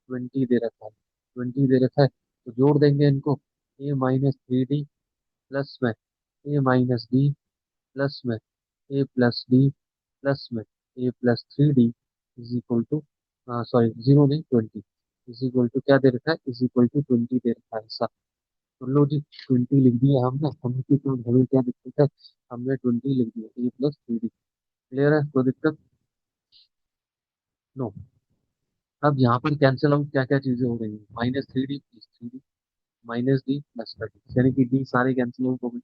20 दे रखा है, 20 दे रखा है, तो जोड़ देंगे इनको, ए माइनस थ्री डी प्लस में ए माइनस डी प्लस में ए प्लस डी प्लस में A plus three D is equal to, sorry zero नहीं 20, इज इक्वल टू क्या दे रखा है, इज इक्वल टू 20 दे रखा है ऐसा। तो लो जी 20 लिख दिया हमने, हमें क्या दिक्कत है, हमने 20 लिख दिया, ए प्लस थ्री डी। क्लियर है, कोई दिक्कत, नो। अब यहाँ पर कैंसिल आउट क्या क्या चीजें हो रही है, minus three D plus three D, minus D plus का डी, यानी कि डी सारे कैंसिल आउट हो गए,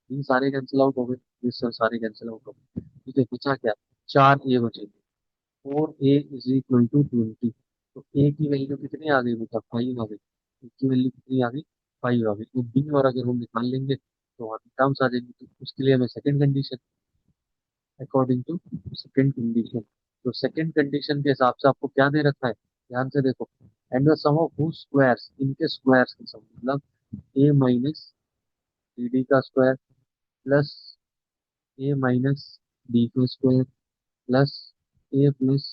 डी सारे कैंसिल आउट हो गए, ये सब सारे कैंसिल आउट हो गए। ठीक है, बचा क्या, चार ए बचे, four A is equal to 20। तो ए की वैल्यू कितनी आ गई बेटा, फाइव आ गई, ए की वैल्यू कितनी आ गई, फाइव आ गई। तो बी और अगर हम निकाल लेंगे तो वहाँ पे टर्म्स आ जाएंगे, तो उसके लिए हमें second condition, according to second condition, तो सेकंड कंडीशन के हिसाब से आपको क्या दे रखा है, ध्यान से देखो, and the sum of whose squares, इनके स्क्वायर्स के सम, मतलब ए माइनस बी डी का square plus A minus B का square plus A plus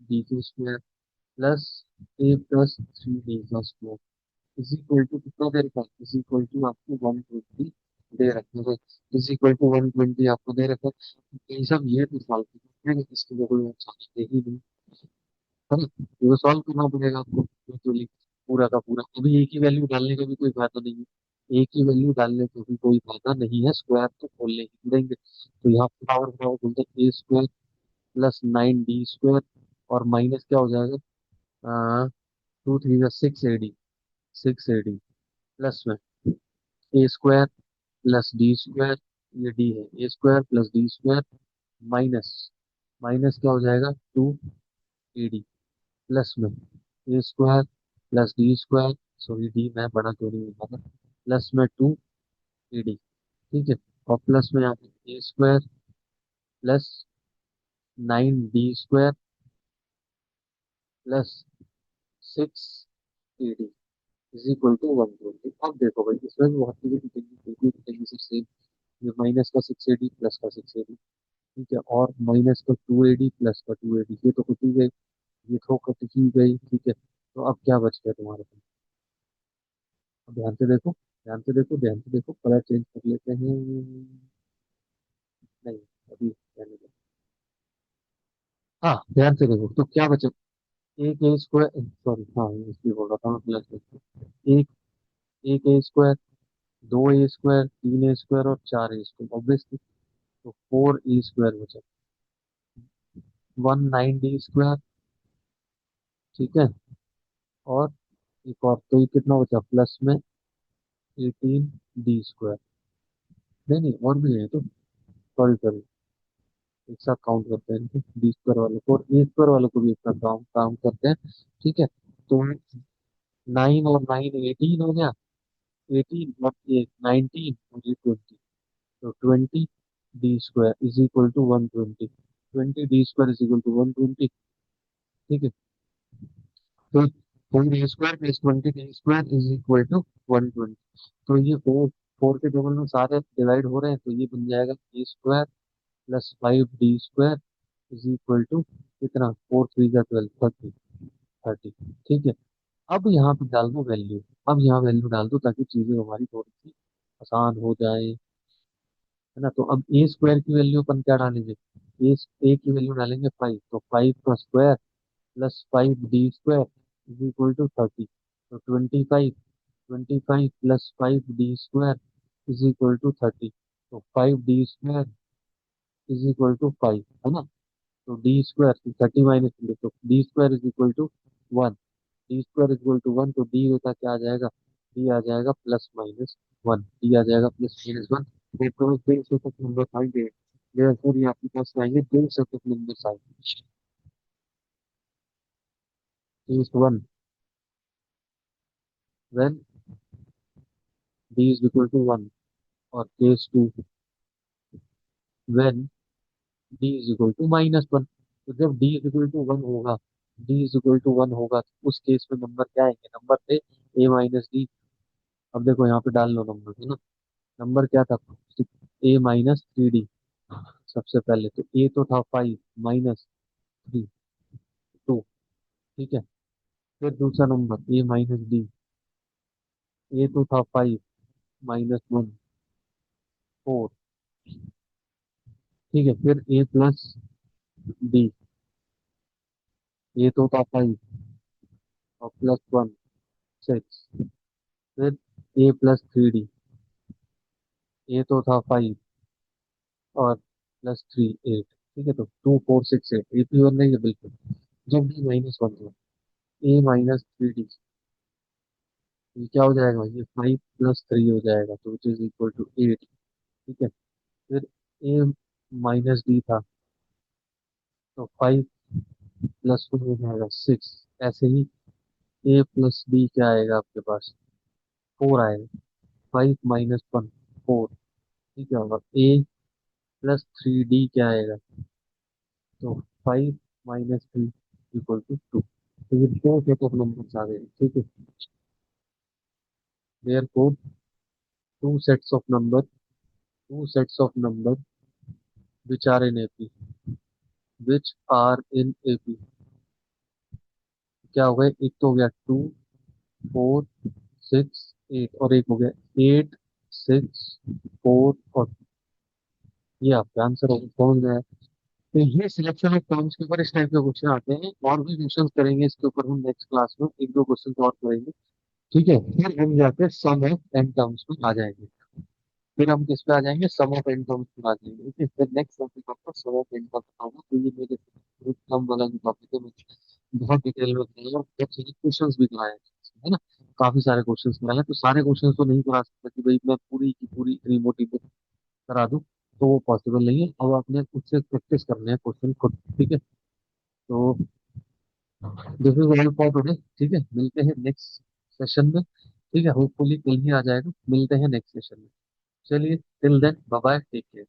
B का square plus A plus three D का स्क्वायर इज इक्वल टू कितना दे रखा है, इज इक्वल टू आपको 120 दे रखे हैं, इज इक्वल टू 120 आपको दे रखा है। ये सब ये तो सॉल्व करना है, इसके लिए कोई अच्छा ही नहीं है ना, ये सॉल्व करना पड़ेगा आपको लिटरली, पूरा का पूरा। अभी एक ही वैल्यू डालने का भी कोई फायदा नहीं है, एक ही वैल्यू डालने का भी कोई फायदा नहीं है, स्क्वायर तो खोलने ही देंगे। तो यहाँ पावर पावर बोलते हैं A square plus nine D square, और माइनस क्या हो जाएगा, टू थ्री का six A D, six A D plus में A square plus D square, ये डी है, A square plus D square minus, minus क्या हो जाएगा, टू ए डी प्लस में A square plus D square, sorry D मैं बड़ा क्यों नहीं लिखा था, प्लस में टू ए डी, ठीक है, और प्लस में यहाँ पे A square plus nine D square plus six A D is equal to 120। अब देखो भाई इसमें भी बहुत चीजें दिखेंगी सर सेम, ये माइनस का सिक्स ए डी प्लस का सिक्स ए डी, ठीक है, और माइनस का टू ए डी प्लस का टू ए डी, ये तो कट ही गई, ये तो कट ही गई, ठीक है। तो अब क्या बच गया तुम्हारे पास? अब ध्यान से देखो, ध्यान से देखो, ध्यान से देखो, कलर चेंज कर लेते हैं। नहीं, अभी रहने दो। हाँ, ध्यान से देखो तो क्या बचा? एक ए स्क्वायर, सॉरी, हाँ इसलिए बोल रहा था मैं प्लस। एक एक ए स्क्वायर, दो ए स्क्वायर, तीन ए स्क्वायर और चार ए स्क्वायर, ऑब्वियसली तो फोर ए स्क्वायर बचा। 190 स्क्वायर, ठीक है। और एक और, तो ये कितना बचा प्लस में? 18 डी स्क्वायर। नहीं नहीं, और भी है तो, सॉरी सॉरी, एक साथ काउंट करते हैं इनको, डी स्क्वायर वाले को और ए स्क्वायर वाले को भी एक साथ काउंट काउंट करते हैं। ठीक है, तो 9 और 9 18 हो गया। 18 और 19 और ये 20, तो 20 D square is equal to 120। 20 D square is equal to 120। ठीक है, तो 4 A square plus 20 D square is equal to 120। तो ये फोर, फोर के टेबल में सारे डिवाइड हो रहे हैं, तो ये बन जाएगा A square plus 5 D square is equal to कितना? 4 3 जा 12, 30। 30, ठीक है। अब यहाँ पे डाल दो वैल्यू। अब यहाँ वैल्यू डाल दो ताकि चीजें हमारी थोड़ी सी आसान हो जाए, है ना। तो अब ए स्क्वायर की वैल्यू अपन क्या डालेंगे? ए ए की वैल्यू डालेंगे 5, तो 5 का square plus 5 D square is equal to 30। तो 25, 25 प्लस 5 D square is equal to 30। तो 5 D square is equal to 5, है ना। तो डी स्क्वायर 30 - 3, तो D square is equal to 1। D square is equal to 1, तो डी होता क्या आ जाएगा? डी आ जाएगा +-1, डी आ जाएगा +-1। देखो मैं फिर से कुछ नंबर फाइंड है, therefore ये आपके पास आएंगे दो सेट ऑफ नंबर आएंगे। Case one, when D is equal to 1। और case two, when D is equal to -1। तो जब डी इज इक्वल टू 1 होगा, डी इज इक्वल टू 1 होगा, तो उस केस में नंबर क्या आएंगे? नंबर थे a - डी। अब देखो यहाँ पे डाल लो नंबर, है ना। नंबर क्या था? a - 3d। सबसे पहले तो ए तो था 5 - 3 2, ठीक है। फिर दूसरा नंबर a - डी, ए तो था 5 - 1 4, ठीक है। फिर a + डी, ए तो था 5 और +1 6। फिर a + 3d, ए तो था 5 और +3 8, ठीक है। तो 2 4 6 8, ए पी वन नहीं है बिल्कुल। जब डी -1 था, a - 3d, ये क्या हो जाएगा? ये 5 + 3 हो जाएगा, तो विच इज इक्वल टू 8, ठीक है। फिर a - डी था, तो 5 + 2 हो जाएगा 6। ऐसे ही a + डी क्या आएगा आपके पास? 4 आएगा। 5 - 1 4, ठीक है। और a + 3d क्या आएगा? तो 5 - 3 इक्वल टू 2। तो ये दो सेट ऑफ नंबर आ गए, ठीक है। Therefore two sets of number, two sets of number which are in AP, which are in AP. क्या हो गया? एक तो हो गया 2 4 6 8, और एक हो गया 8 6 4 और, ये आपका आंसर होगा, समझ में आया? तो ये सिलेक्शन ऑफ टर्म्स के ऊपर इस टाइप के क्वेश्चन आते हैं, और भी क्वेश्चन करेंगे इसके ऊपर हम नेक्स्ट क्लास में, एक दो क्वेश्चन और करेंगे, ठीक है। फिर हम जाके सम ऑफ एन टर्म्स में आ जाएंगे। फिर हम किस पे आ जाएंगे? सम ऑफ एन टर्म्स पे आ जाएंगे, ओके। फिर नेक्स्ट टॉपिक आपका सम ऑफ एन का बताऊंगा, तो ये मेरे ग्रुप कम वाला जो टॉपिक है, मैं बहुत डिटेल में बताऊंगा, और बहुत सारे क्वेश्चन भी कराए हैं, है ना। काफी सारे क्वेश्चन कराए हैं, तो सारे क्वेश्चन तो नहीं करा सकता कि भाई मैं पूरी की पूरी रिमोट करा दूं, तो वो पॉसिबल नहीं है। अब आपने खुद से प्रैक्टिस करने हैं क्वेश्चन खुद, ठीक है। तो this is all for today, ठीक है। मिलते हैं नेक्स्ट सेशन में, ठीक है। होपफुली कल ही आ जाएगा, मिलते हैं नेक्स्ट सेशन में। चलिए, till then bye bye, take care.